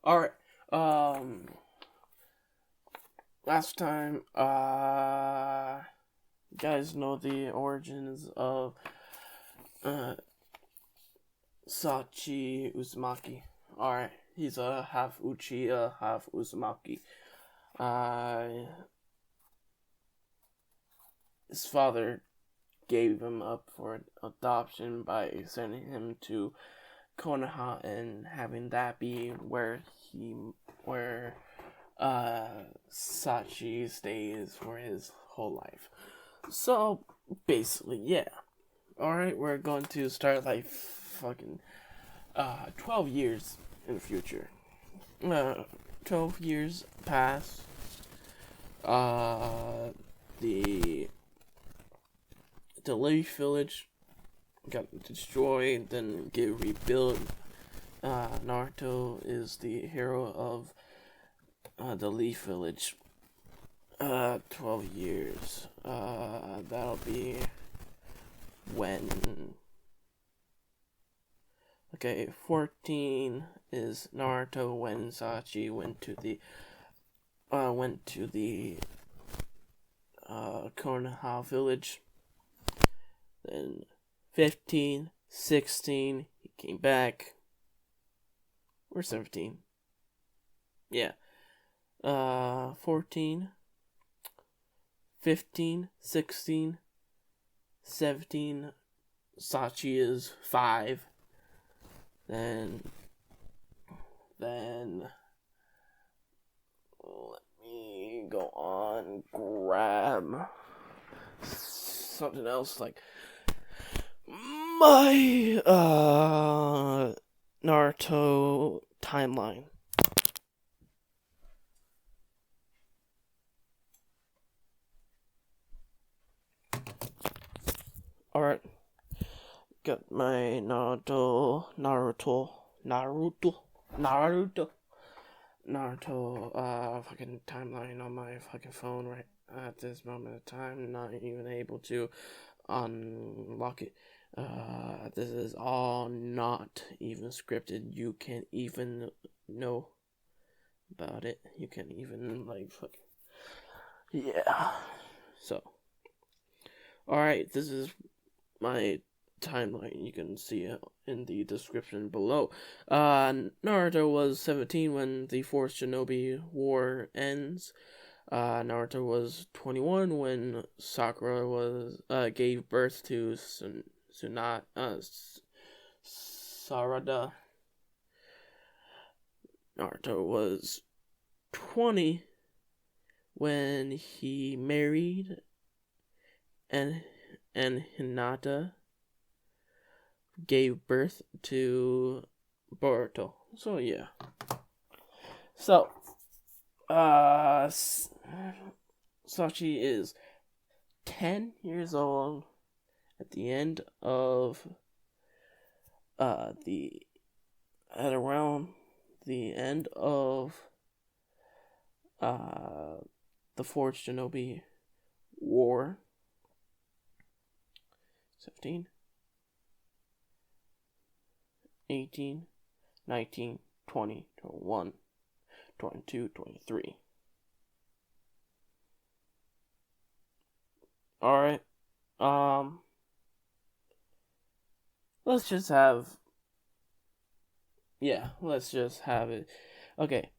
Alright, last time, you guys know the origins of, Sachi Uzumaki. Alright, he's a half Uchiha, half Uzumaki. His father gave him up for adoption by sending him to Konoha and having that be where Sachi stays for his whole life. So basically, yeah. Alright, we're going to start like fucking 12 years in the future. 12 years pass. The Leaf Village got destroyed, then get rebuilt. Naruto is the hero of the Leaf Village. 12 years. That'll be when. Okay, 14 is Naruto when Sachi went to the Konoha village. Then 15, 16, he came back. Or 17. Yeah. 14, 15, 16, 17, Sachi is 5. Then let me go on, grab something else like my Naruto timeline. Alright. Got my Naruto fucking timeline on my fucking phone right at this moment of time. Not even able to unlock it. This is all not even scripted. You can't even know about it. You can't even like fucking yeah. So alright, this is my timeline. You can see it in the description below. Naruto was 17 when the Fourth Shinobi War ends. Naruto was 21 when Sakura gave birth to Sarada. Naruto was 20 when he married and Hinata gave birth to Boruto. So yeah. So Sachi is 10 years old at the end of around the end of the Fourth Shinobi War. 17, 18, 19, 20, 21, 22, 23. Alright. Let's just have it. Okay.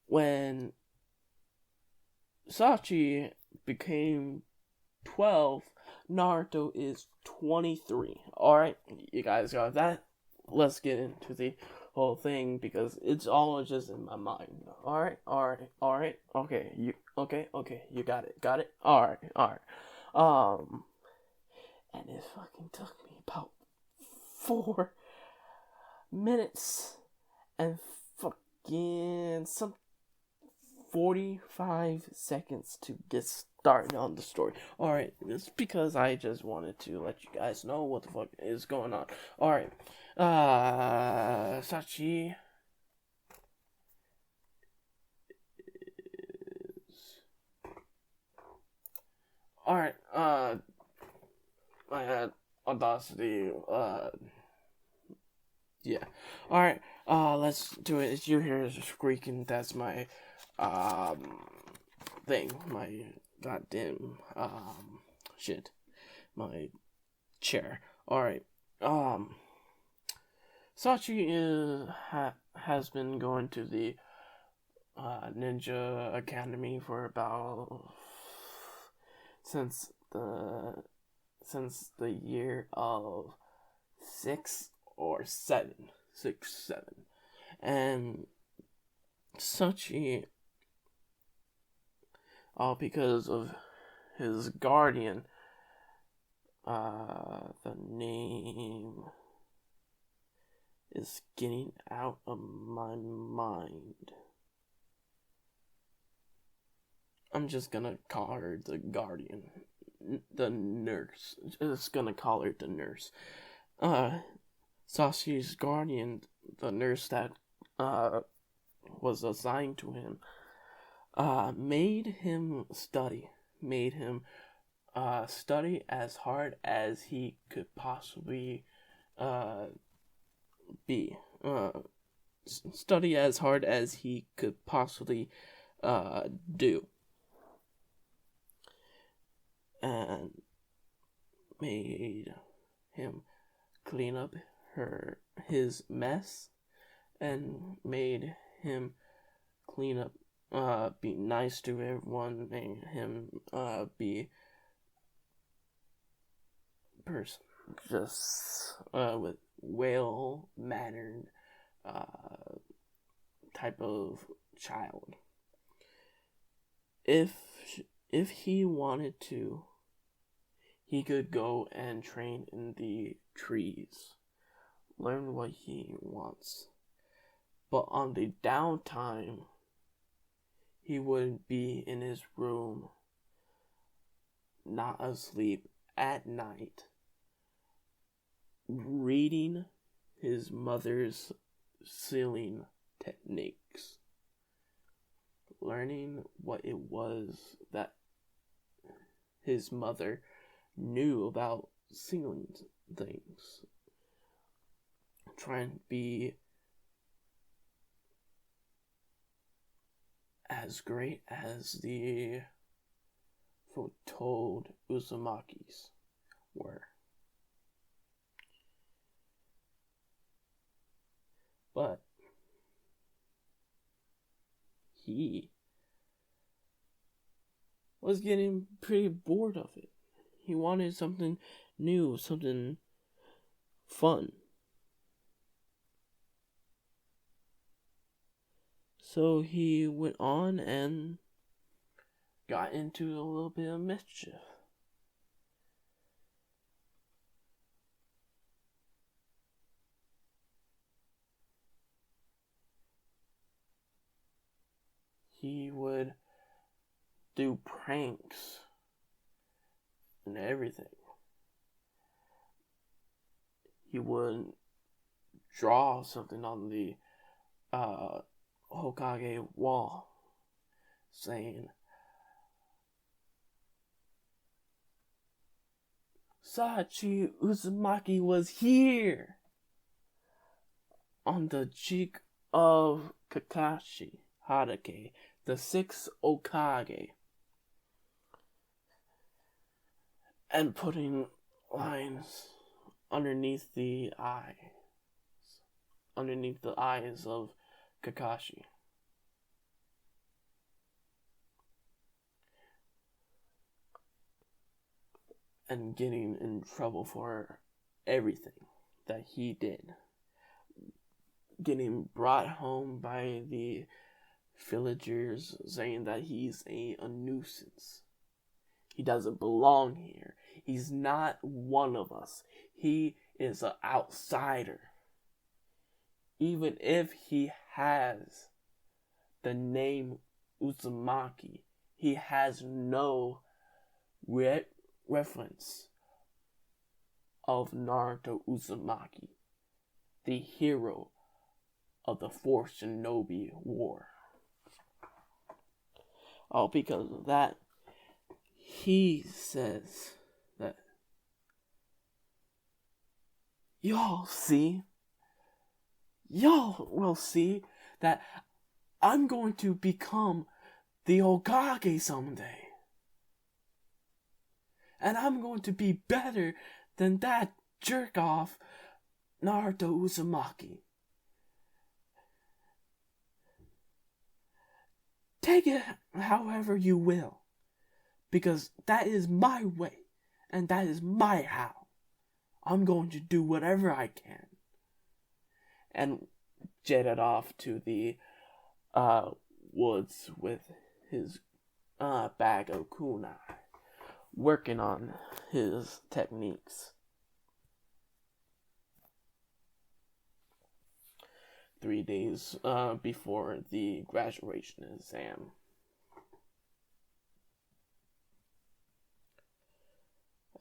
When Sachi became 12, Naruto is 23. Alright, you guys got that? Let's get into the whole thing because it's all just in my mind. Alright. Okay, you got it. Alright. And it fucking took me about 4 minutes and fucking some 45 seconds to get started on the story. Alright, it's because I just wanted to let you guys know what the fuck is going on. Alright, Sachi is... Alright, I had Audacity, yeah. Alright, Let's do it. If you hear squeaking, that's my, um, thing. My goddamn, shit. My chair. Alright. Sachi has been going to the Ninja Academy for about since the year of 6 or 7, and Sachi, all because of his guardian. The name is getting out of my mind. I'm just gonna call her the guardian. The nurse. Just gonna call her the nurse. Sashi's guardian, the nurse that, was assigned to him, made him study. Made him study as hard as he could possibly be. Study as hard as he could possibly do. And made him clean up his mess, and made him clean up, be nice to everyone, made him be person, just with well-mannered type of child. If he wanted to, he could go and train in the trees, learn what he wants. But on the downtime, he would be in his room, not asleep at night, reading his mother's sealing techniques, learning what it was that his mother knew about sealing things, trying to be as great as the foretold Uzumakis were. But he was getting pretty bored of it. He wanted something new, something fun. So he went on and got into a little bit of mischief. He would do pranks and everything. He would draw something on the Hokage wall, saying, Sachi Uzumaki was here, on the cheek of Kakashi Hatake, the 6th Hokage, and putting lines underneath the eyes of Kakashi. And getting in trouble for everything that he did. Getting brought home by the villagers, saying that he's a nuisance. He doesn't belong here. He's not one of us. He is an outsider. Even if he has the name Uzumaki, he has no reference of Naruto Uzumaki, the hero of the 4th Shinobi War. All because of that, he says that, y'all see, y'all will see that I'm going to become the Hokage someday. And I'm going to be better than that jerk off Naruto Uzumaki. Take it however you will, because that is my way, and that is my how. I'm going to do whatever I can. And jetted off to the woods with his bag of kunai, working on his techniques. 3 days before the graduation exam.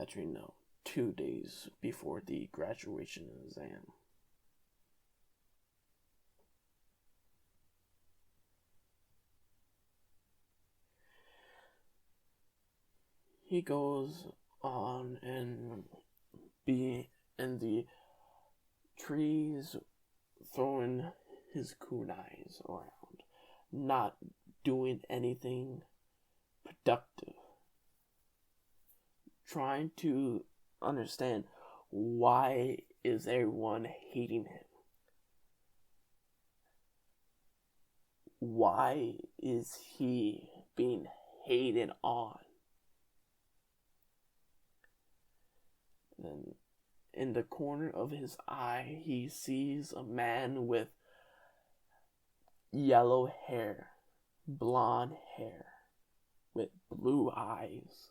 Actually, no, 2 days before the graduation exam. He goes on and be in the trees throwing his kunais around, not doing anything productive, trying to understand why is everyone hating him. Why is he being hated on? Then in the corner of his eye, he sees a man with yellow hair, blonde hair, with blue eyes,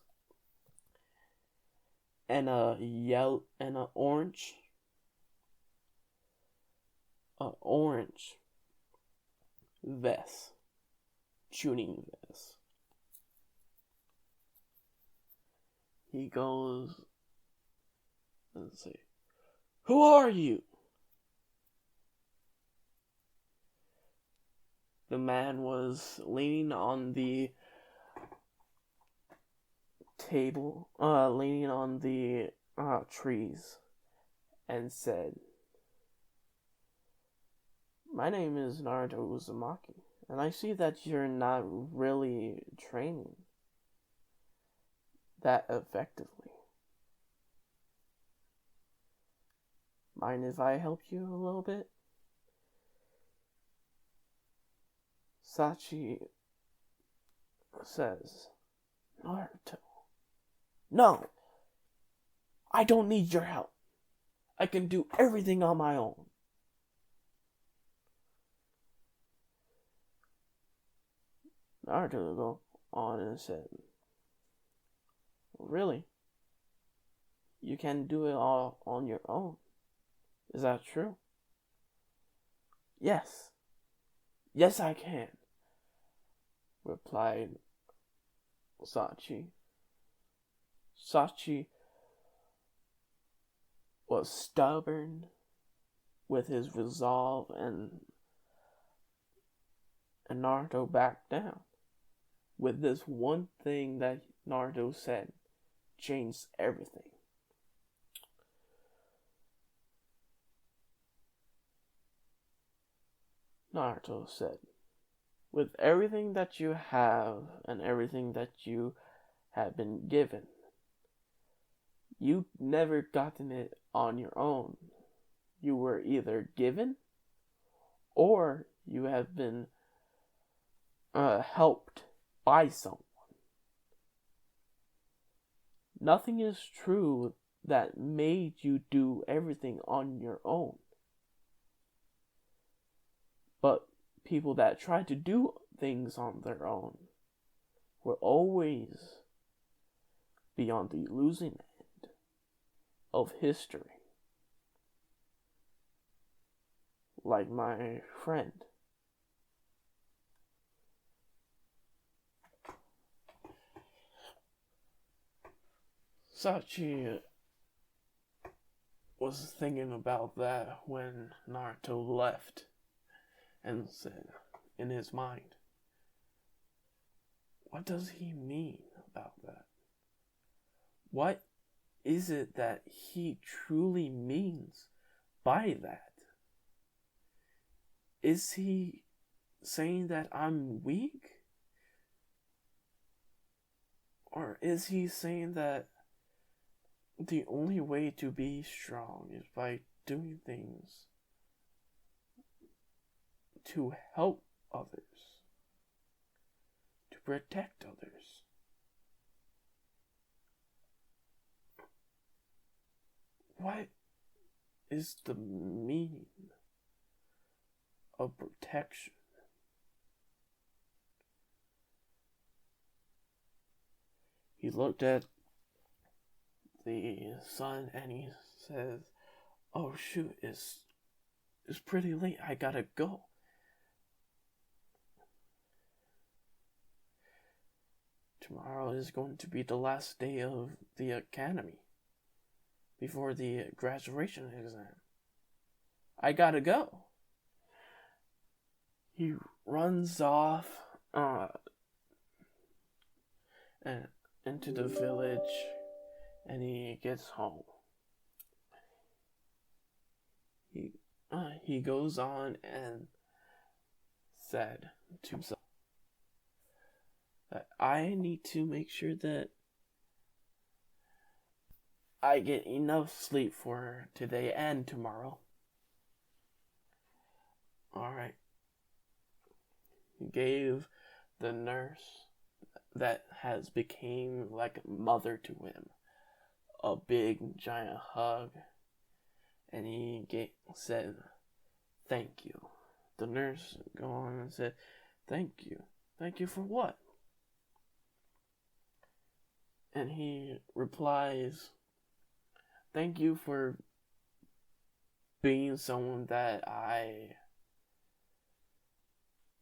and a orange vest, tuning vest. He goes and say, "Who are you?" The man was leaning on the table, leaning on the trees, and said, "My name is Naruto Uzumaki, and I see that you're not really training that effectively. Mind if I help you a little bit?" Sachi says, "Naruto, no, I don't need your help. I can do everything on my own." Naruto go on and said, "Really? You can do it all on your own? Is that true?" "Yes. Yes, I can," replied Sachi. Sachi was stubborn with his resolve, and Naruto backed down. With this one thing that Naruto said, changed everything. Naruto said, "With everything that you have and everything that you have been given, you've never gotten it on your own. You were either given or you have been helped by someone. Nothing is true that made you do everything on your own. But people that try to do things on their own will always be on the losing end of history. Like my friend." Sachi was thinking about that when Naruto left, and said in his mind, "What does he mean about that? What is it that he truly means by that? Is he saying that I'm weak? Or is he saying that the only way to be strong is by doing things to help others, to protect others? What is the meaning of protection? He looked at the sun and he says, "Oh shoot, it's pretty late. I gotta go." Tomorrow is going to be the last day of the academy before the graduation exam. I gotta go. He runs off and into the village, and he gets home. He goes on and said to himself that I need to make sure that I get enough sleep for today and tomorrow. Alright. He gave the nurse that has become like a mother to him a big giant hug, and he said, "Thank you." The nurse go on and said, "Thank you. Thank you for what?" And he replies, "Thank you for being someone that I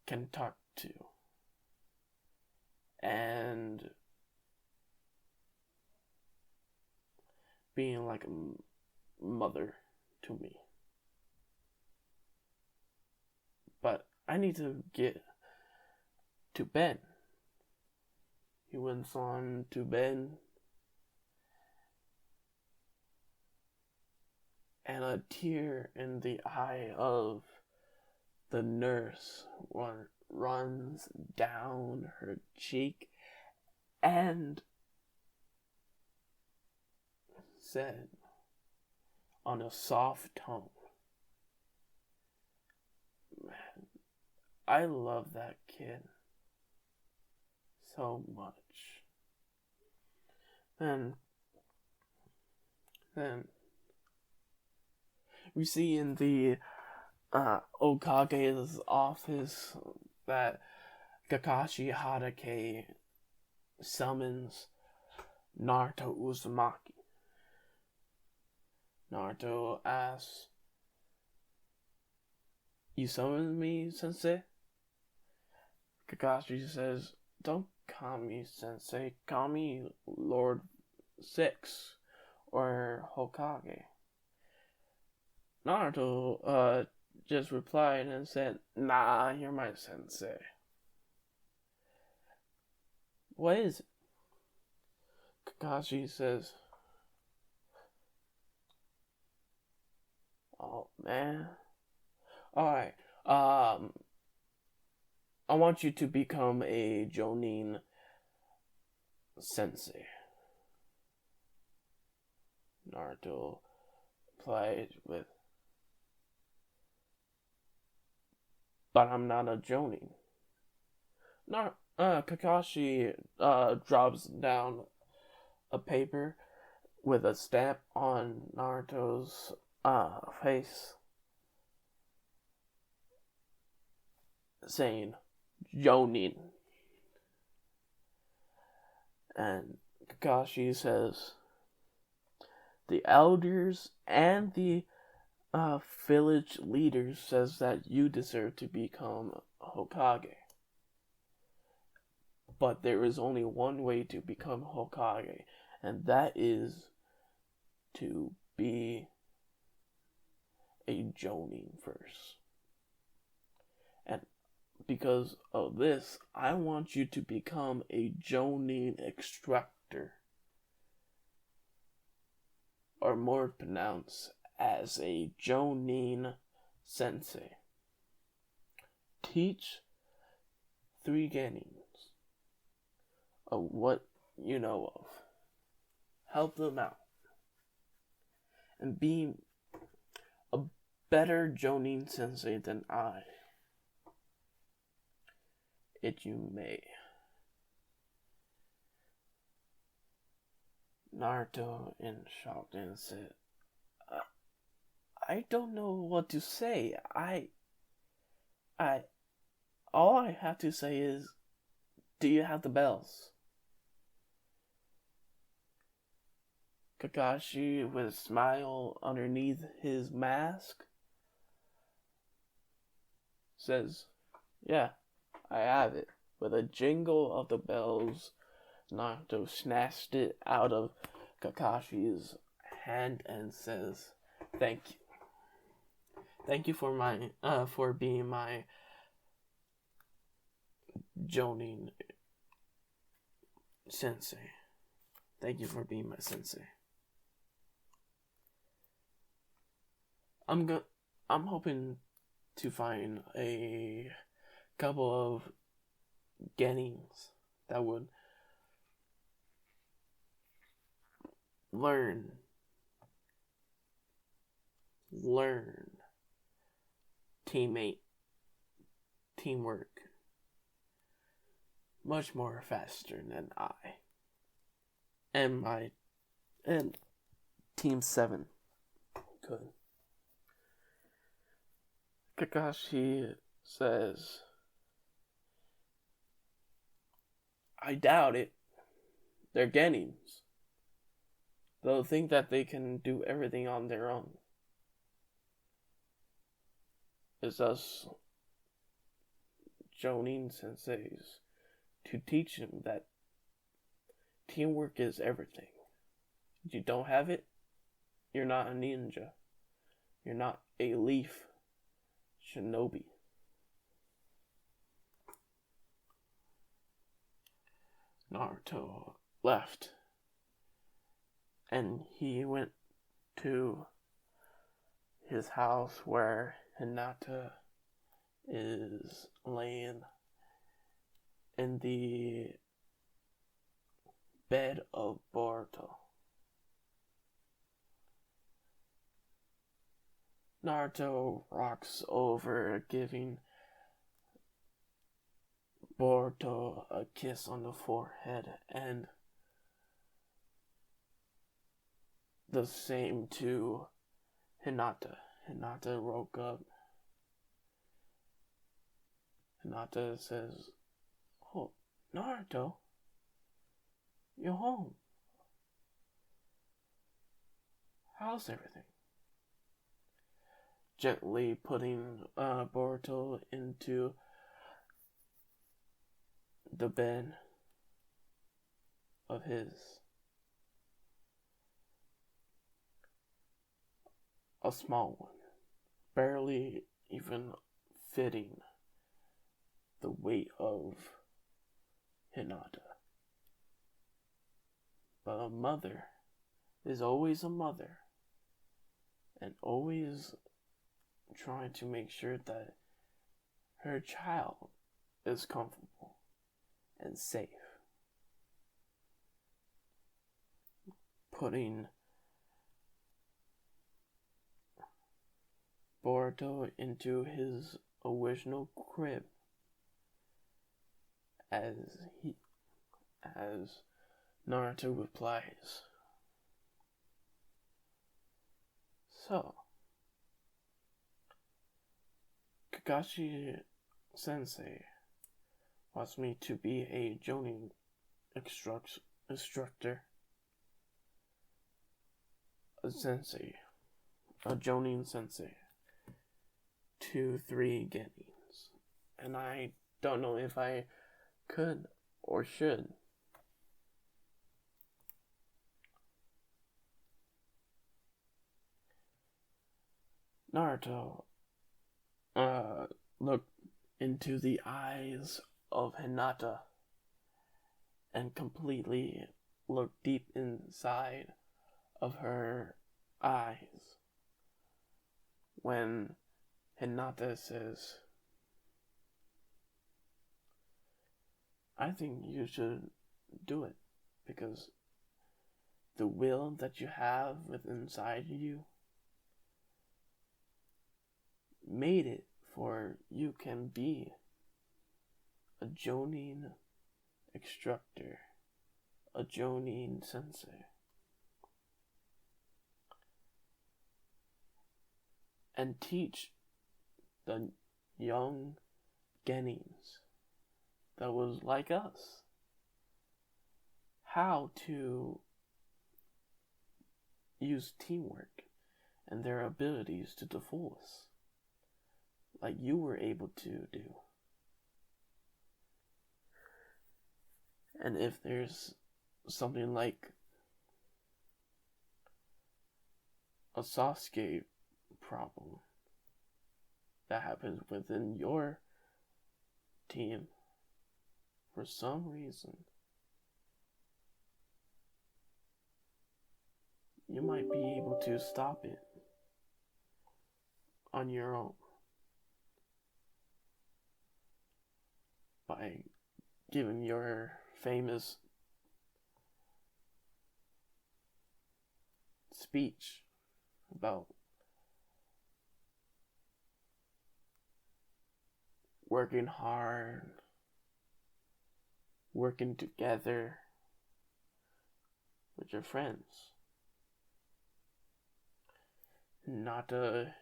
can talk to and being like a mother to me. But I need to get to bed." He went on to bed, and a tear in the eye of the nurse runs down her cheek and said on a soft tone, "Man, I love that kid so much." Then we see in the Okage's office that Kakashi Hatake summons Naruto Uzumaki. Naruto asks, "You summoned me, sensei?" Kakashi says, "Don't call me sensei, call me Lord 6 or Hokage." Naruto just replied and said, "Nah, you're my sensei." "What is it?" Kakashi says, "Oh man. Alright, I want you to become a Jonin sensei." Naruto replied with, "But I'm not a Jonin." Kakashi drops down a paper with a stamp on Naruto's face saying Jonin. And Kakashi says, "The elders and the village leaders says that you deserve to become Hokage. But there is only one way to become Hokage, and that is to be a Jonin first. And because of this, I want you to become a Jonin extractor, or more pronounced as a Jonin sensei." teach 3 Genins of what you know of. Help them out. And be a better Jonin sensei than I. It you may. Naruto in shock and said, I don't know what to say. All I have to say is, do you have the bells? Kakashi, with a smile underneath his mask, says, yeah, I have it. With a jingle of the bells, Naruto snatched it out of Kakashi's hand and says, thank you. Thank you for being my Jonin sensei. Thank you for being my sensei. I'm hoping to find a couple of Genins that would learn teamwork much more faster than I and Team 7 could. Kakashi says, I doubt it. They're Genins. They'll think that they can do everything on their own. It's us Jonin senseis to teach them that teamwork is everything. If you don't have it, you're not a ninja. You're not a leaf shinobi. Naruto left, and he went to his house where Hinata is laying in the bed of Boruto. Naruto rocks over, giving Boruto a kiss on the forehead, and the same to Hinata. Hinata woke up. Hinata says, oh, Naruto, you're home. How's everything? Gently putting Boruto into the bed of his. A small one, barely even fitting the weight of Hinata. But a mother is always a mother, and always trying to make sure that her child is comfortable and safe. Putting Boruto into his original crib as Naruto replies. So, Kakashi Sensei wants me to be a Jonin instructor, a sensei, a Jonin sensei, 2-3 Genins, and I don't know if I could or should. Naruto looked into the eyes of Hinata and completely looked deep inside of her eyes when Hinata says, I think you should do it because the will that you have within inside you made it for you can be a Jonin instructor, a Jonin sensei, and teach the young Genins that was like us how to use teamwork and their abilities to the fullest, like you were able to do. And if there's something like a Sasuke problem that happens within your team for some reason, you might be able to stop it on your own by giving your famous speech about working hard, working together with your friends, not to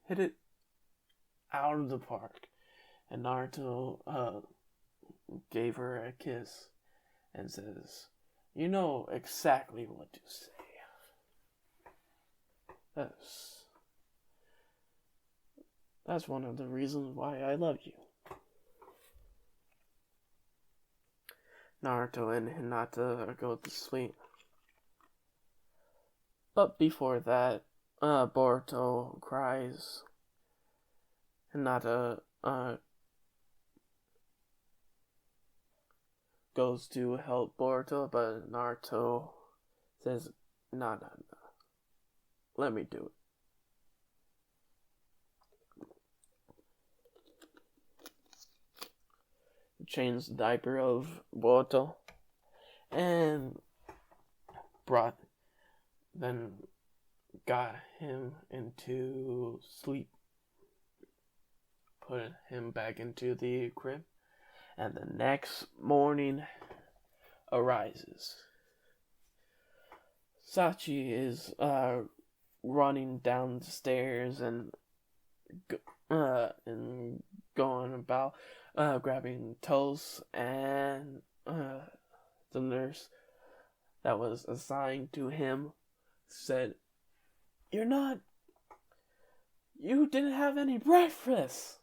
hit it out of the park. And Naruto gave her a kiss and says, "You know exactly what to say." That's one of the reasons why I love you. Naruto and Hinata go to sleep. But before that, Boruto cries. Hinata goes to help Boruto, but Naruto says, "No, let me do it." Changed the diaper of Boruto and got him into sleep, put him back into the crib, and the next morning arises. Sachi is running down the stairs and going about grabbing toast, and the nurse that was assigned to him said, you didn't have any breakfast."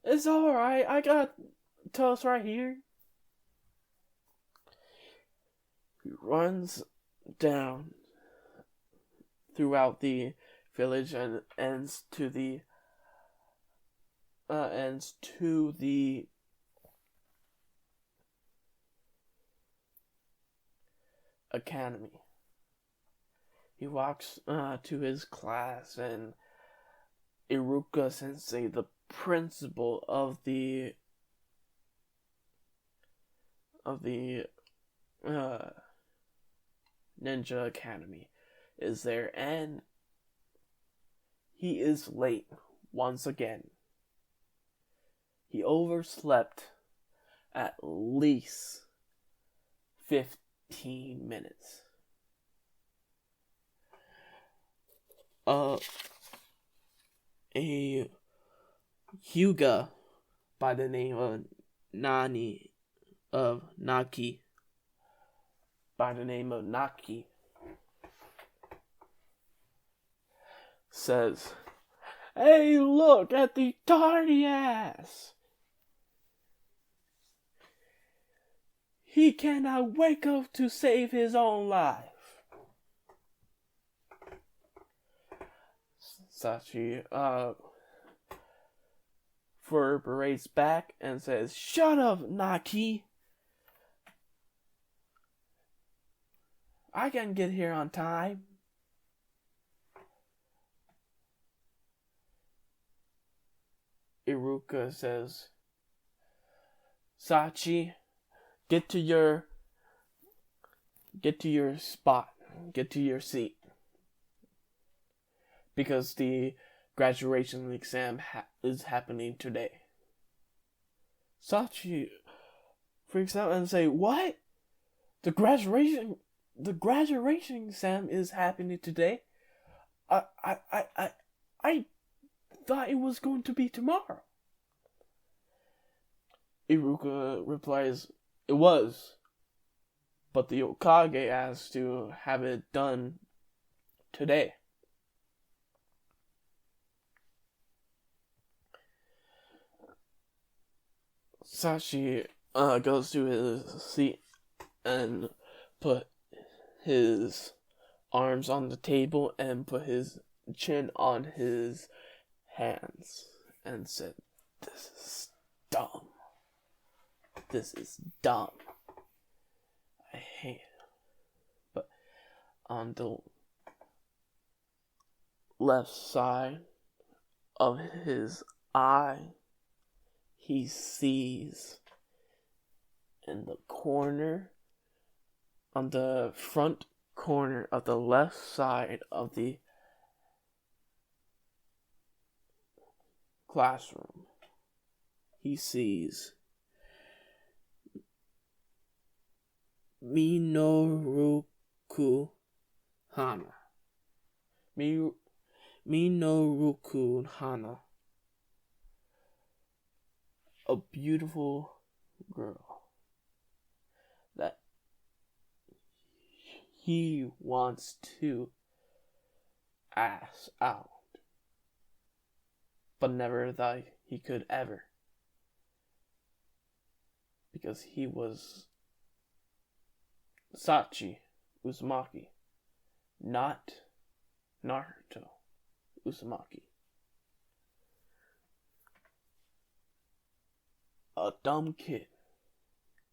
"It's alright, I got toast right here." He runs down throughout the village and ends to the academy. He walks to his class, and Iruka Sensei, the principal of the Ninja Academy, is there, and he is late once again. He overslept at least 15 minutes. A Hyuga by the name of Naki, says, "Hey, look at the tardy ass. He cannot wake up to save his own life." Sachi reverberates back and says, "Shut up, Naki. I can get here on time." Iruka says, Sachi, get to your spot. Get to your seat. Because the graduation exam is happening today. Sachi freaks out and say, "What? The graduation exam is happening today? I thought it was going to be tomorrow." Iruka replies, "It was, but the Hokage asked to have it done today." Sachi goes to his seat and put his arms on the table and put his chin on his hands and said, "This is dumb. This is dumb. I hate it." But on the left side of his eye, he sees in the corner, on the front corner of the left side of the classroom, he sees Minoruku Hana. Minoruku Hana. A beautiful girl that he wants to ask out, but never thought he could ever, because he was Sachi Uzumaki, not Naruto Uzumaki. A dumb kid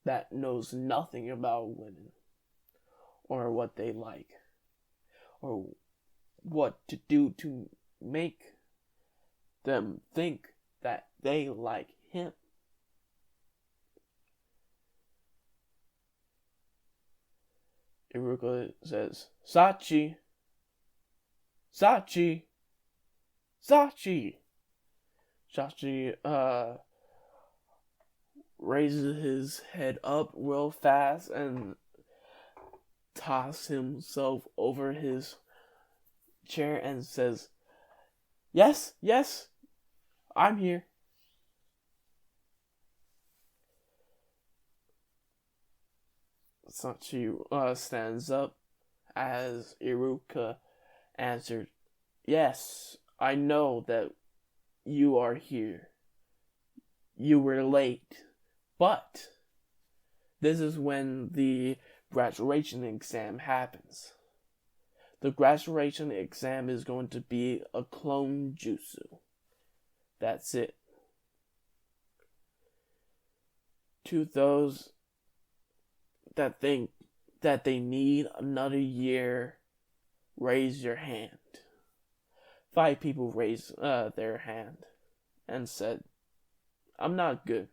that knows nothing about women, or what they like, or what to do to make them think that they like him. Iruka says, "Sachi! Sachi! Sachi!" Sachi, raises his head up real fast and tosses himself over his chair and says, Yes, I'm here." Sachi stands up as Iruka answered, "Yes, I know that you are here. You were late. But this is when the graduation exam happens. The graduation exam is going to be a clone jutsu. That's it. To those that think that they need another year, raise your hand." 5 people raised their hand and said, "I'm not good.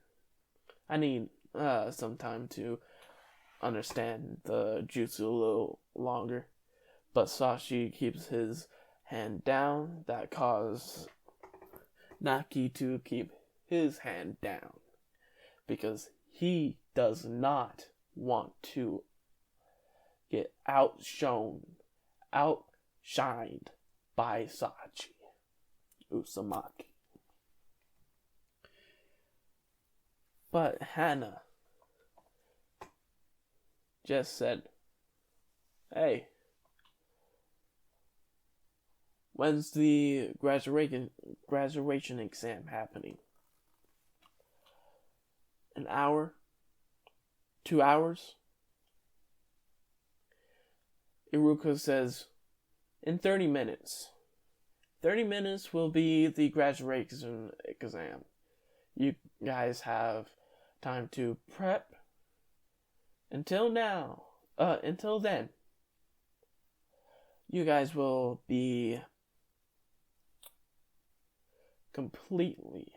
I need some time to understand the jutsu a little longer." But Sachi keeps his hand down. That caused Naki to keep his hand down, because he does not want to get outshined by Sachi Uzumaki. But Hannah just said, "Hey, when's the graduation exam happening? An hour? 2 hours?" Iruka says, "In 30 minutes. 30 minutes will be the graduation exam. You guys have time to prep. Until then, you guys will be completely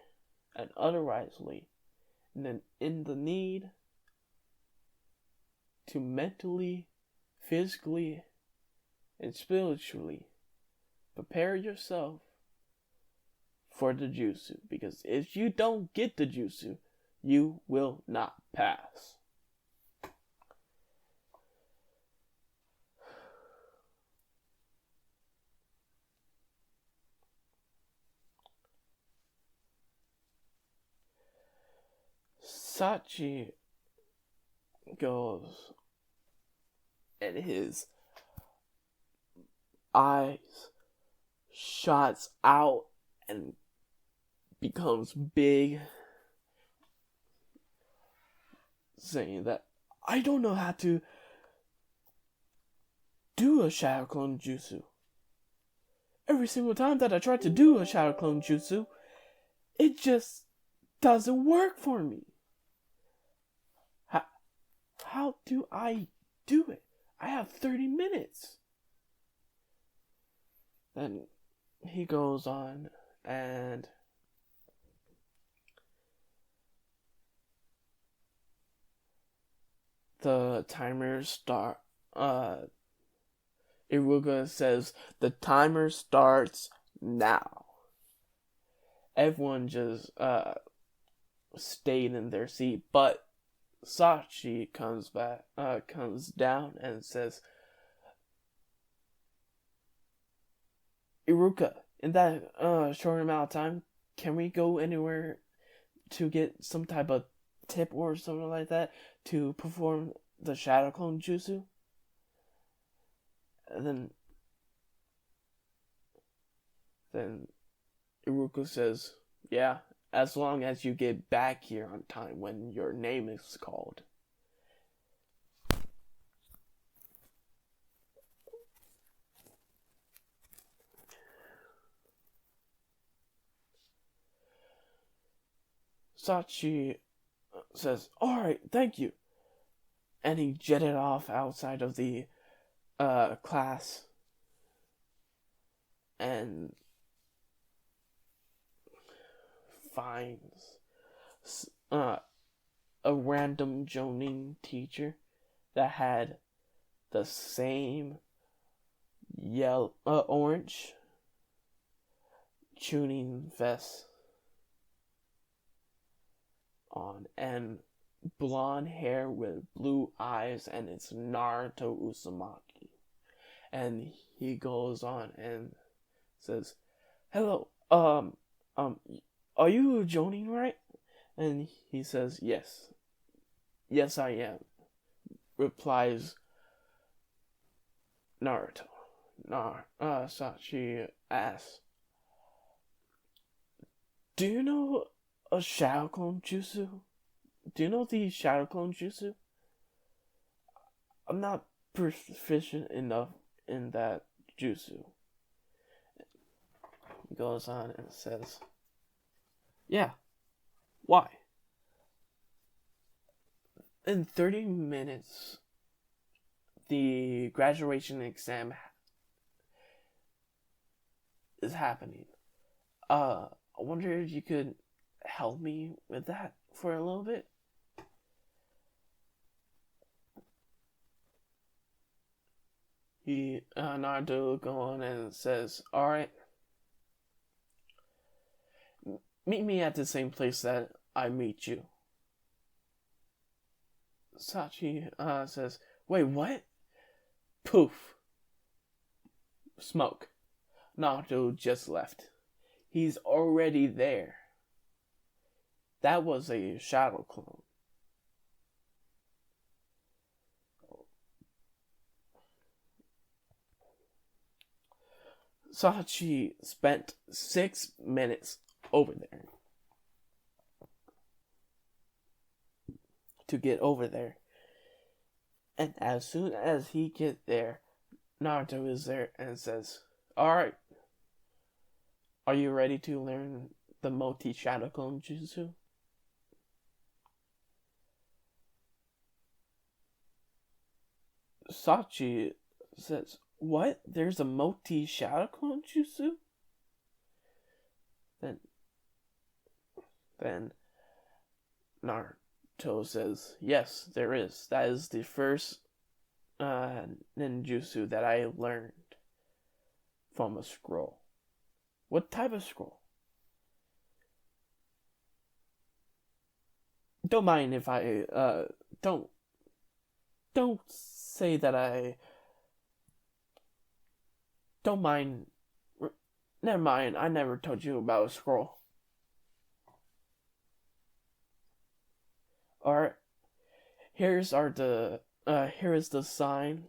and utterly and then in the need to mentally, physically, and spiritually prepare yourself for the jutsu. Because if you don't get the jutsu, you will not pass. Sachi goes, and his eyes shots out and becomes big, saying that I don't know how to do a Shadow Clone Jutsu. Every single time that I try to do a Shadow Clone Jutsu, it just doesn't work for me. How do I do it? I have 30 minutes. Then he goes on and the timer Iruka says the timer starts now. Everyone just stayed in their seat, but Sachi comes down and says, Iruka, in that short amount of time, can we go anywhere to get some type of tip or something like that to perform the Shadow Clone Jutsu? And then Iruka says, yeah, as long as you get back here on time when your name is called. Sachi says, alright, thank you. And he jetted off outside of the class and finds a random Jonin teacher that had the same orange tuning vest on and blonde hair with blue eyes, and it's Naruto Uzumaki. And he goes on and says, hello, are you Jonin, right? And he says, yes. Yes, I am, replies Naruto. Sachi asks, do you know a Shadow Clone Jutsu? Do you know the Shadow Clone Jutsu? I'm not proficient enough in that jutsu. He goes on and says, yeah, why? In 30 minutes, the graduation exam is happening. I wonder if you could help me with that for a little bit? Naruto go on and says, alright, meet me at the same place that I meet you. Sachi says, wait, what? Poof. Smoke. Naruto just left. He's already there. That was a shadow clone. Sachi spent 6 minutes over there to get over there. And as soon as he gets there, Naruto is there and says, alright, are you ready to learn the multi-shadow clone jutsu? Sachi says, what? There's a multi-shadow clone jutsu? Then Naruto says, yes, there is. That is the first ninjutsu that I learned from a scroll. What type of scroll? Don't mind if I don't say that I don't mind. Never mind. I never told you about a scroll. Alright. Here is the sign.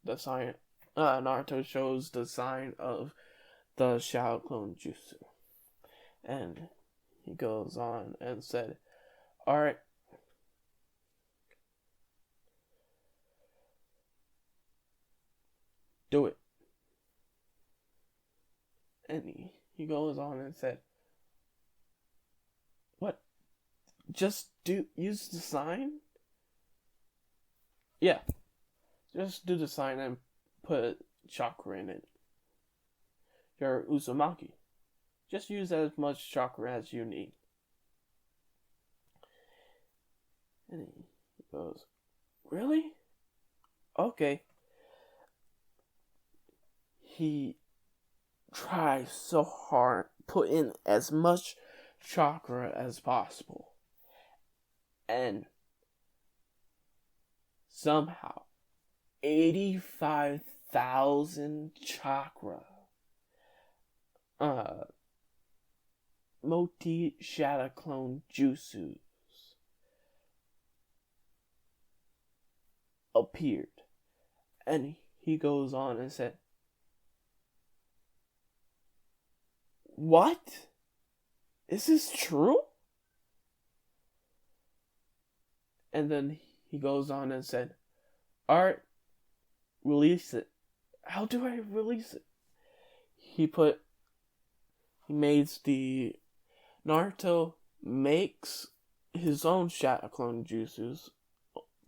The sign. Naruto shows the sign of the Shadow Clone Jutsu, and he goes on and said, "Alright, do it." And he goes on and said, "What? Just use the sign?" Yeah, just do the sign and put chakra in it. Your Uzumaki. Just use as much chakra as you need. And he goes, "Really? Okay." He tries so hard, put in as much chakra as possible. And somehow, 85,000 chakra. Multi Shadow Clone Jutsus appeared. And he goes on and said, "What? Is this true?" And then he goes on and said, "Alright, release it." How do I release it? Naruto makes his own Shadow Clone Jutsus,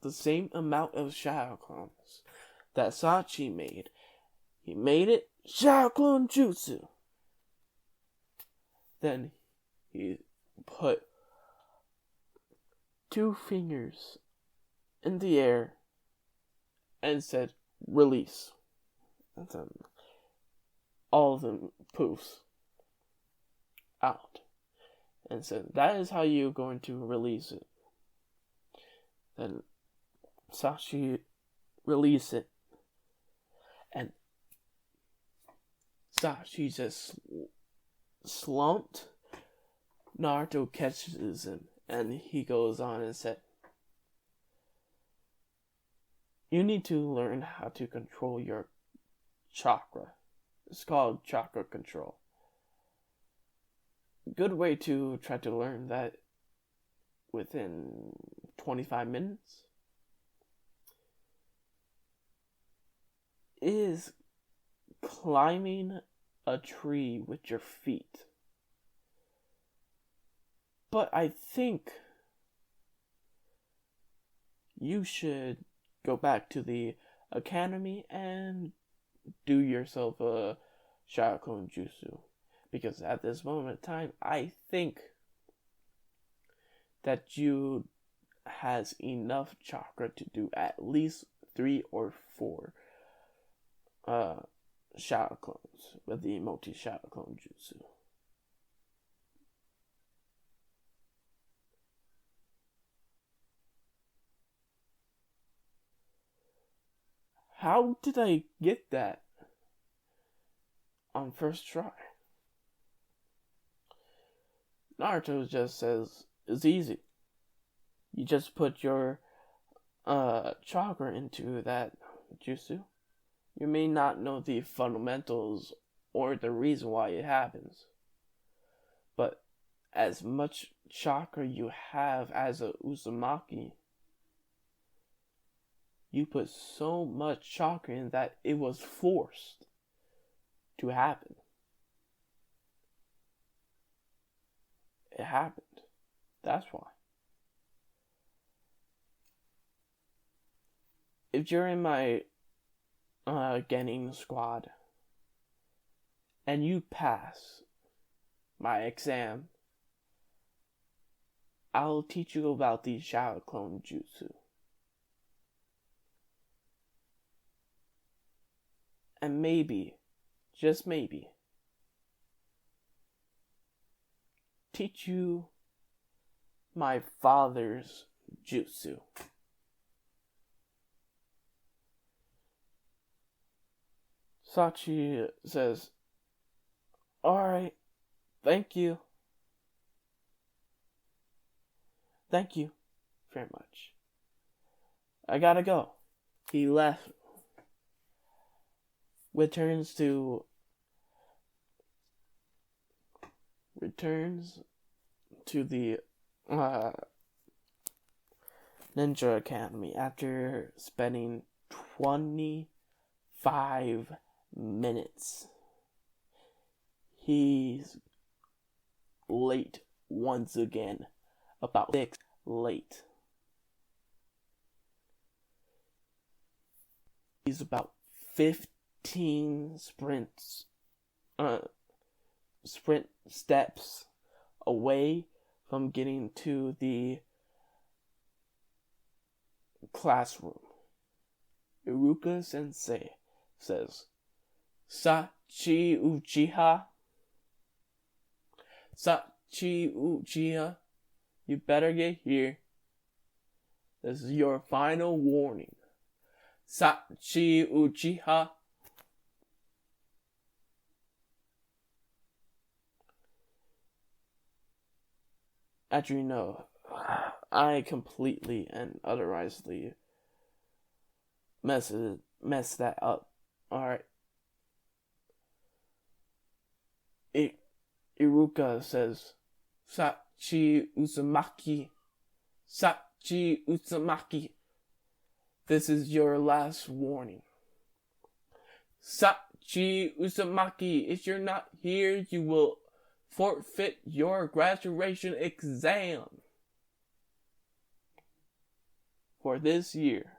the same amount of Shadow Clones that Sachi made. He made it Shadow Clone Jutsu. Then he put 2 fingers in the air and said, "Release." And then all of them poofs out and said, "That is how you're going to release it." Then Sashi released it, and Sashi just slumped. Naruto catches him, and he goes on and said, "You need to learn how to control your chakra. It's called chakra control. Good way to try to learn that within 25 minutes is climbing a tree with your feet. But I think you should go back to the academy and do yourself a Shadow Clone Jutsu. Because at this moment in time, I think that you has enough chakra to do at least 3 or 4 Shadow Clones with the multi Shadow Clone Jutsu." How did I get that on first try? Naruto just says it's easy. You just put your chakra into that jutsu. You may not know the fundamentals or the reason why it happens, but as much chakra you have as a Uzumaki, you put so much chakra in that it was forced to happen. It happened. That's why. If you're in my Genin squad and you pass my exam, I'll teach you about the Shadow Clone Jutsu. And maybe, just maybe, teach you my father's jutsu. Sachi says, alright, thank you. Thank you very much. I gotta go. He left. Returns to the Ninja Academy after spending 25 minutes. He's late once again. About 6 late. He's about 15 sprint steps away from getting to the classroom. Iruka Sensei says, Sachi Uchiha, you better get here. This is your final warning. Sachi Uchiha. As you know, I completely and utterly messed that up. Alright. Iruka says, Sachi Uzumaki. Sachi Uzumaki. This is your last warning. Sachi Uzumaki. If you're not here, you will forfeit your graduation exam for this year.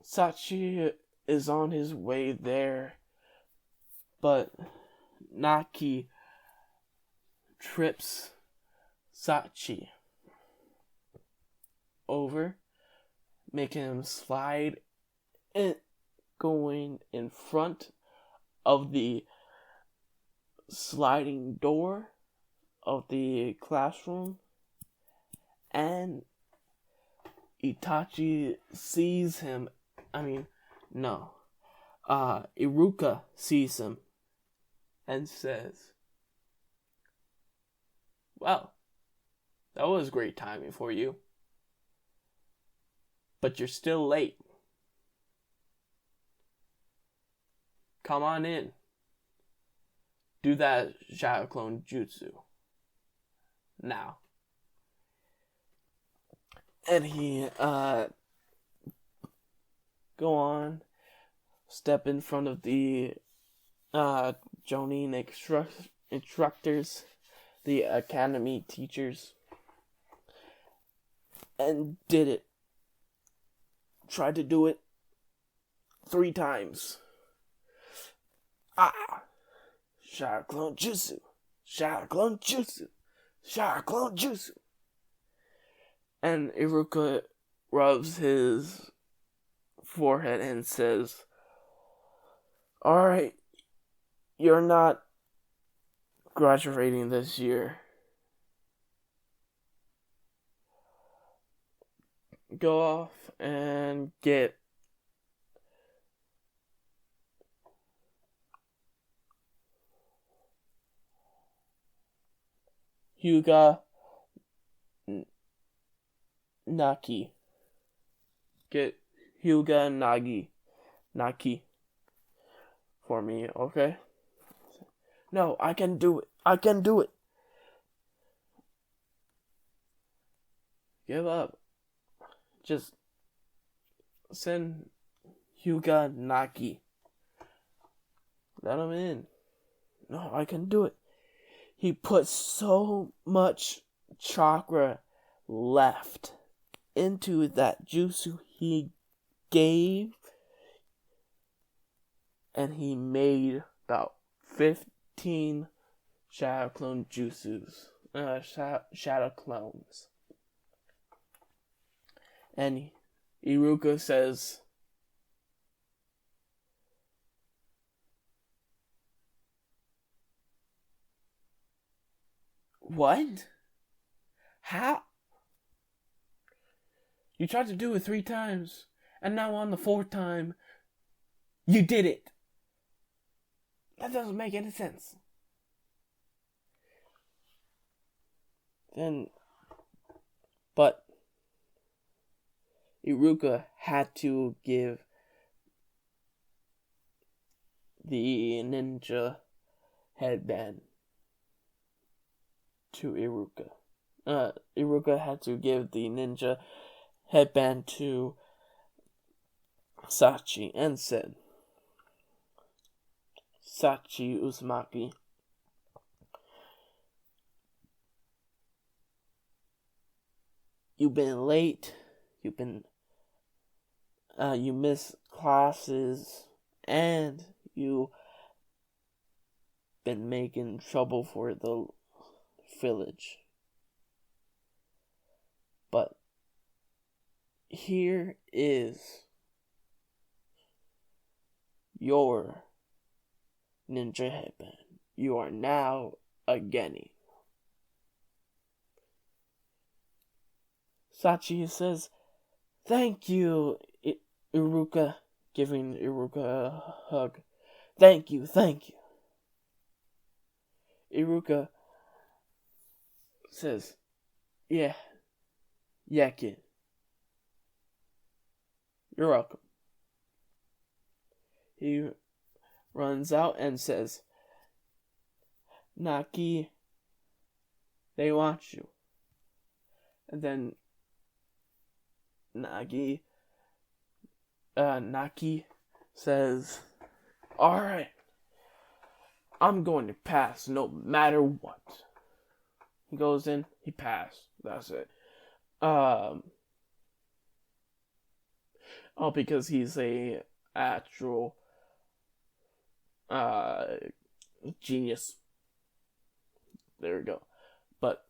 Sachi is on his way there, but Naki trips Sachi over, making him slide in, going in front of the sliding door of the classroom, and Itachi sees him. Iruka sees him and says, well, that was great timing for you, but you're still late. Come on in. Do that Shadow Clone Jutsu. Now. And he, go on, step in front of the, Jonin instructors, the academy teachers, and did it. Tried to do it 3 times. Shadow Clone Jutsu. Shadow Clone Jutsu. Shadow Clone Jutsu. And Iruka rubs his forehead and says, alright, you're not graduating this year. Go off and get Hyuga Naki. Get Hyuga Naki for me, okay? No, I can do it. I can do it. Give up. Just send Hyuga Naki. Let him in. No, I can do it. He put so much chakra left into that jutsu he gave, and he made about 15 shadow clone jutsus. Shadow clones. And Iruka says, "What? How? You tried to do it 3 times, and now on the 4th time, you did it. That doesn't make any sense." But Iruka had to give the ninja headband to Iruka. Iruka had to give the ninja headband to Sachi and said, "Sachi Uzumaki, you've been late, you missed classes, and you been making trouble for the village. But here is your ninja headband. You are now a Genin." Sachi says, "Thank you, Iruka," giving Iruka a hug. Thank you. Iruka says, Yeah, kid. You're welcome." He runs out and says, "Naki, they want you." And then Naki says, "Alright, I'm going to pass no matter what." He goes in, he passed. That's it. Because he's a actual genius. There we go. But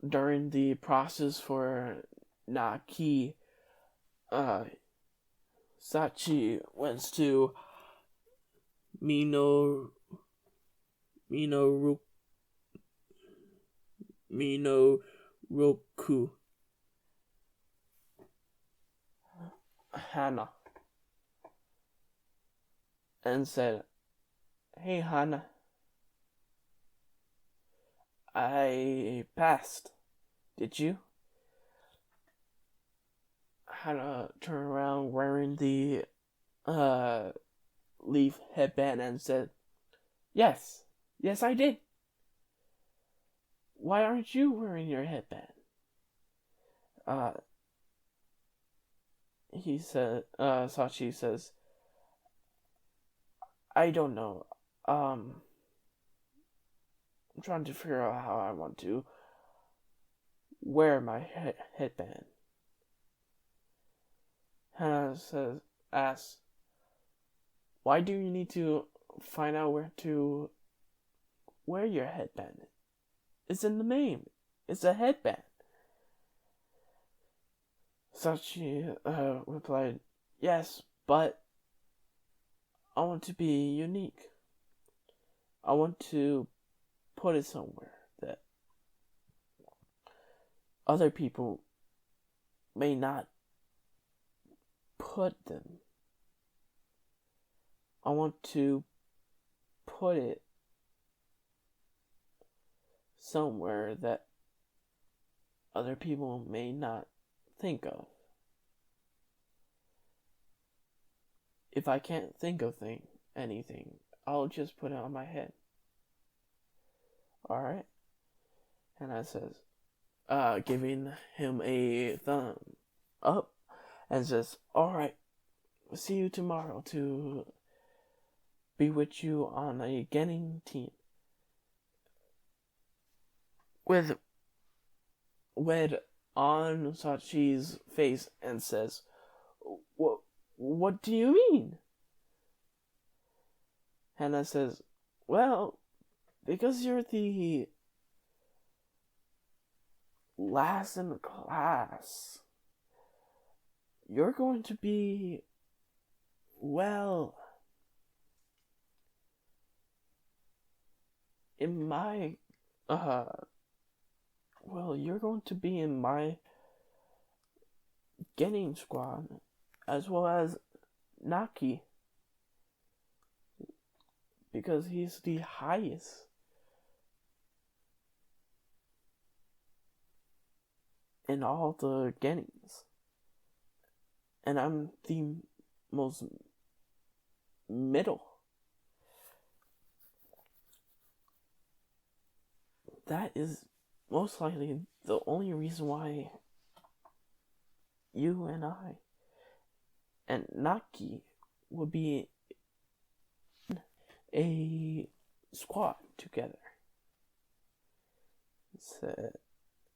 during the process for Naki, Sachi went to Minoruku Hana and said, "Hey Hana, I passed. Did you?" Hana turned around wearing the leaf headband and said, Yes, I did." "Why aren't you wearing your headband?" Sachi says, "I don't know. I'm trying to figure out how I want to wear my headband." Hana asks, "Why do you need to find out where to wear your headband? It's in the name. It's a headband." Sachi replied, "Yes, but I want to be unique. I want to put it somewhere that other people may not put them. I want to put it somewhere that other people may not think of. If I can't think of anything, I'll just put it on my head. Alright?" And I says, giving him a thumb up, and says, "Alright, see you tomorrow to be with you on a Genin team." With on Sachi's face and says, What do you mean?" Hana says, "Well, because you're the last in the class, you're going to be, well, in my, you're going to be in my getting squad, as well as Naki, because he's the highest. In all the gettings. And I'm the most middle. That is most likely the only reason why you and I and Naki would be a squad together.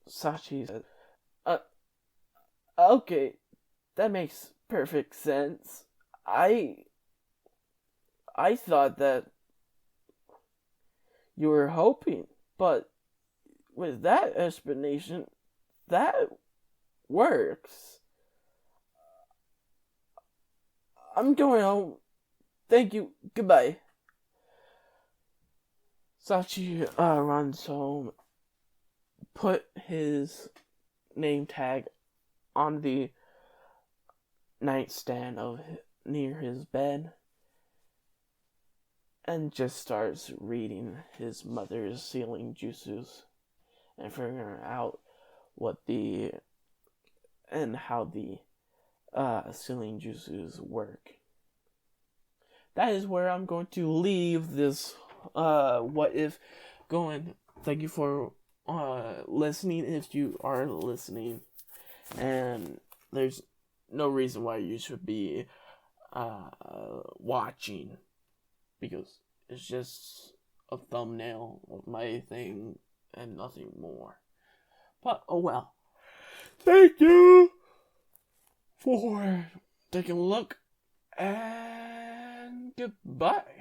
Sachi said, okay, that makes perfect sense. I thought that you were hoping, but with that explanation, that works. I'm going home. Thank you. Goodbye. Sachi runs home, put his name tag on the nightstand near his bed, and just starts reading his mother's sealing jutsus and figuring out how the sealing jutsus work. That is where I'm going to leave this what if going. Thank you for listening, if you are listening, and there's no reason why you should be watching, because it's just a thumbnail of my thing and nothing more. But oh well. Thank you for taking a look, and goodbye.